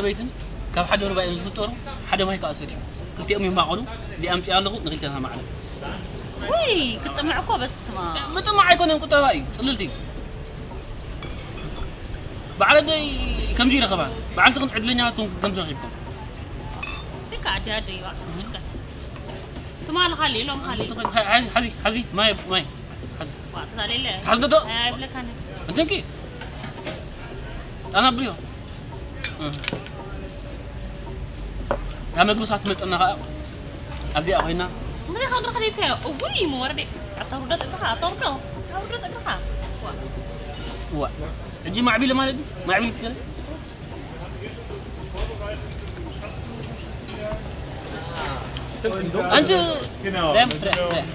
بيتن كاب حدا ربع الفطور حدا ما يكاسر كنت أمي معقولو دي أمتي الله نغير كذا معنا وي كنت معكوا بس ما ما يكون كنت هاي قلتي بعد كم جيرة كمان بعد سكن عدلنا هاتكم كم جيرة يبكم سكة عدي وقت تمام خالي لهم خالي حزي ما وقت خالي له حزي ده هاي بلك أنا أنت كي أنا بليه هم يقولوا ساعة مت أنا أبدي أخينا ما ده خاطر خليه فيها وي موردي أطرده أقرأها وا أجي مع عبيلة ما تدي مع عبيلة كذا أنت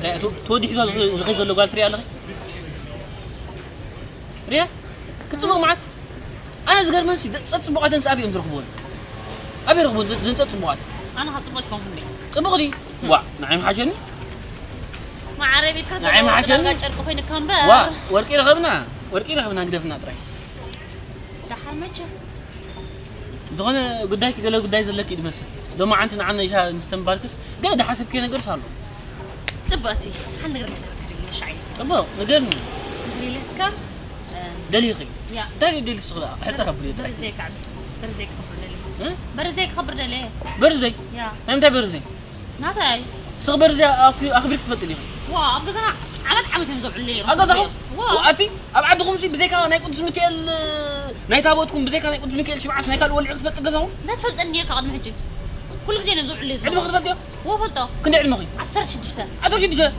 لا تودي كذا غيظ اللي قال تريا لغي ريا كنت معك أنا زغير من سيد تصبغ تنس أبي أمزرخبون أبي رخبون زين تصبغ أنا هتصبغكم مني تصبغني وا نعم حاجني ما عربي كذا نعم حاجني أشركوا فين كامبر وا وركي رخبنا قدفنا ترى دحر متى زغنا قداي كده لو قداي زلك يدمسك لو ما عنتنا عنا إيش نستنباركس ده حسب كي نقر صاروا تبغتي حنقدر نقدر شعيب تبغى نقدر نقدر لسكا دليقي يا تاني دليل الشغلة حتى خبري برزيك عبد برزيك خبرنا ليه برزيك خبرنا ليه برزي يا امتى برزي ناتاي صغ برزي أخبرك تفضلي وا أبغى أنا عملت يمزق عليه أقدر وأتي أبعد خمسي بذيك أنا يكون اسمك نايت أبوتكم بذيك أنا يكون اسمك شبعة نايت الأول عقد فتق جزاهم لا تفلت أني قاعد محجي كل شيء يمزق عليه علم أخذ فلتيه هو فلته كنا علم أخي عسر شدشته أتوش يدشه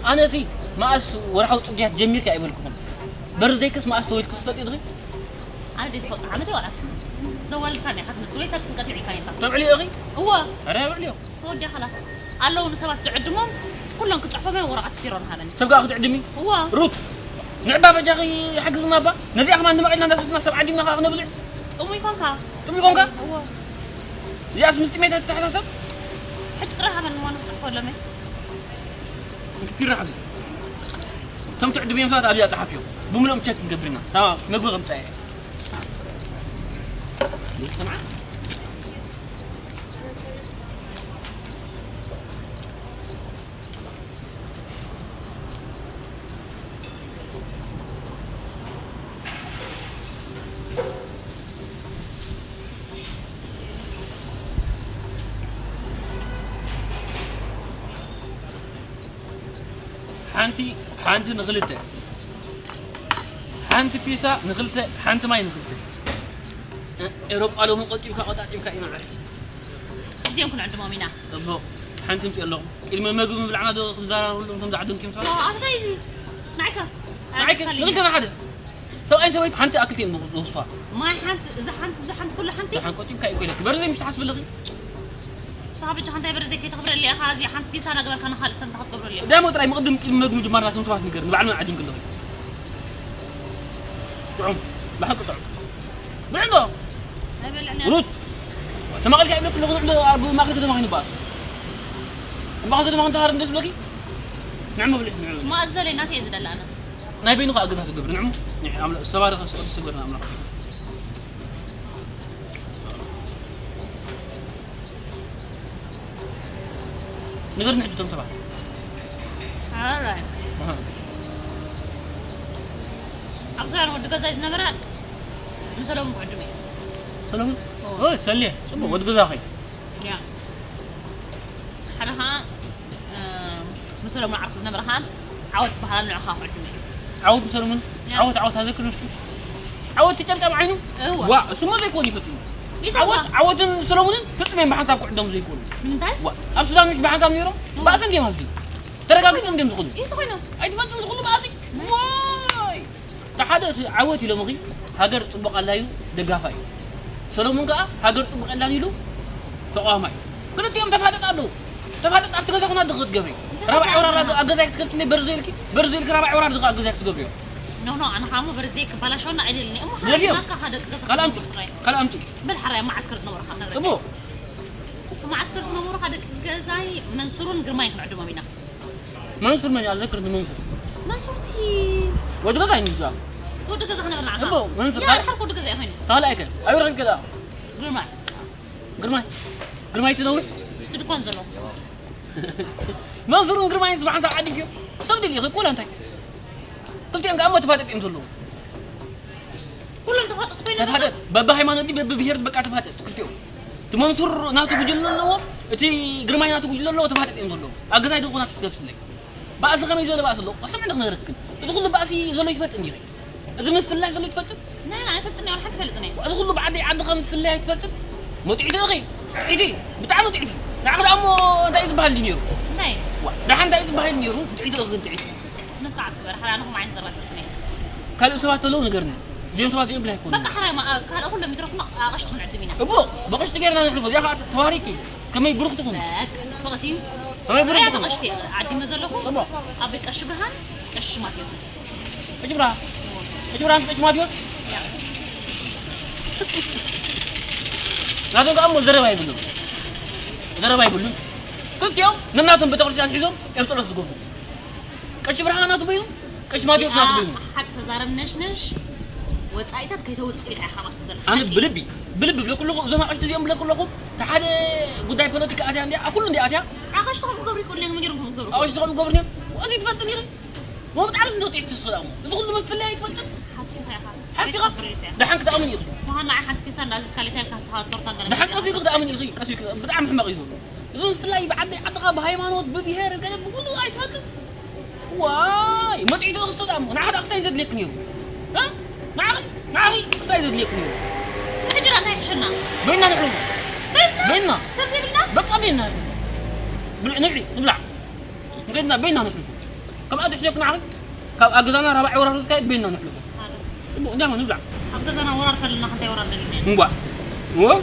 أنا سي ما أس ورحوا تصدق جميل كأيبلكم برزيكس ما أس ويدكس فتق يدغي أنا ديس فوق عملته ولا أسمع زوال كان حد مسوي صارت تنقطع كاين طب علي أخي هو أنا بعليه هو دي خلاص قالوا نسبات تعدمهم كلهم كتصحوا ما ورقة فيرون هذا سبقا أخذ عدمي هو روت نعبا بجاخي حق زنابا نزي أخ ما عندنا معنا ناس نسب عندي من أخ نبلع أمي كونكا تبي كونكا هو يا اسم استميت تحت حسب حج تراها من وانا تصحوا ولا ما كثير حزين تم تعدمي مثلا أبي أتحفيه بملهم تشك قبرنا تمام نقول غمتاي سمع حانتي نغلته حانتي بيسا نغلته حانتي ماي نغلته إيروب قالوا من قلت يبكى قطع يبكى إيمان عليه زين كنا عند مامينا طب حانتي متي الله إلما ما يقولون بالعناد وخنزار ولا خنزار عندهم كم سنة لا أنا تايزي معك نغلت أنا حدا أين سويت حانتي أكلتي من وصفة ما زحنت كل حانتي زحنت قلت يبكى يقول لك برزي مش تحسب اللغي صاحبي جهنت برزي كي تخبر اللي أخازي حانت بيسا أنا قبل كان خالد سنت خبر اللي دائما ترى مقدم كلمة مرة ثم صباح نقدر بعدين عادين كلهم تعم بحق تعم بعده روت تما قال قاعد ياكل لغه ابو ما قلت ما هني باص ما قلت ما انت هارم دس بلكي نعم بلي ما ازل ناتي يزدل انا نايبين نقا اقدر تقبر نعم عمل السواري خاص تصبر نعم نقدر نحجو تم صباح هلا أبصر ودك زايز نبرة نسلم بعدمي سلام أوه سليه شو ودك زاخي يا حرها نسلم عرض نبرة هان عود بحال نعخاف بعدمي عود مسلمون عود هذا كله عود تجمع معينه وا سمو ذي يكون يفتي عود سلمون فتمين بحساب عندهم زي يكون من تاي وا أبصر مش بحساب نيرو بس عندي مازي ترى قاعد كم دم تقول إيه تقولنا أي تبغى تقول باسي واي تحدث عود يلو مغي هاجر تبقى الله يو دقافاي سلمون كا هاجر تبقى الله يلو تقامي كل يوم تفادت أدو تفادت أفتكر تكون دقت قبري ربع عورا أجزاك تكتني برزيلك ربع عورا دقت أجزاك تقبري نو أنا حامو برزيك بلا شو نعيدلني ما كلامتي بالحرام معسكر سنور خاطر تبو معسكر سنور هذا زي منصورون قرماي معدومة منصور من يذكر بمنصور منصورتي ودقت عيني جا ودك إذا خلنا نلعب أبو من يا الحرق ودك إذا هين طالع كذا أيوة كذا قرماي قرماي تدور تدك وين زلوا منظور قرماي سبحان الله عادي كيو صدق لي كل أنت قلت أنك أما تفاتت إنزلوا كلهم تفاتت بابا هاي ما ندي بابا بيهرد بقى تفاتت قلت يوم تمنصور ناتو بجل الله أتي قرماي ناتو بجل الله تفاتت إنزلوا أجزاء يدخل ناتو تكفس لك بقى أصلا كم يزول بقى أصلا أصلا عندك نركن تدخل بقى سي زول يتفات إنجري إذا من في الله زول يتفات لا أنا فلتني ولا حد فلتني أدخل له بعد عند خمس في الله يتفات ما تعيد أخي تعيدي بتعمل تعيدي نعقد أمو دايز بحال نيرو ناي دحين دايز بحال نيرو تعيد أخي تعيد نسمع تبر حلا أنا هم عين زرات الاثنين كانوا سبعة لون قرني جيم سبعة جيب له يكون بقى حرام كان أقول لهم يتركنا غشت من عدمينا أبو بقش تجينا نحلفه يا أخي تواريكي كم يبرق تكون باك فقطين كم يبرق رأيت تكون غشتي عدي مزلهم صباح أبيك أشبهان كش ما تيوسف أجبرها أنت ما تيوس ناتون كأمو زربا يبلون كنت يوم نناتون بتقرسي عن حزم يبطل السقوط كش برهان ناتو بيلون كش ما تيوس ناتو بيلون حتى زارم نش وتأيتك كي توصل لك حماس تزل أنا بلبي بقول لكم زمان عشت زي بقول لكم تحد قداي بناتك أتي عندي أكلهم دي أتي عقشتهم قبري كلهم مجرم قبري أو يشتغلون قبرني وأزيد تفلتني ما بتعرف إنه تعيش الصدام تدخل من في الله يتفلت حسيها حسيها دحين كده أمن يغي وهنا عحد بيسان لازم كالتين كاسها تورتان دحين قصير كده أمن يغي قصير كده بدعم محمد يزول يزول في الله يبعد عدقة بهايمانوت ببيهار قال بقول له يتفلت واي ما تعيش الصدام أنا عاد أقصى يزيد لك نيو ها معي أقصى يزيد لك نيو تجرى أنت يحشرنا بيننا نحلو بيننا سرتي بينا بقى بيننا نعلي نبلع بيننا نحلو كم أدري شيء نعمل كم أجزانا ربع ورا رزق بيننا نحلو نعم نبلع أبدا أنا ورا كلنا حتى ورا اللي نبغى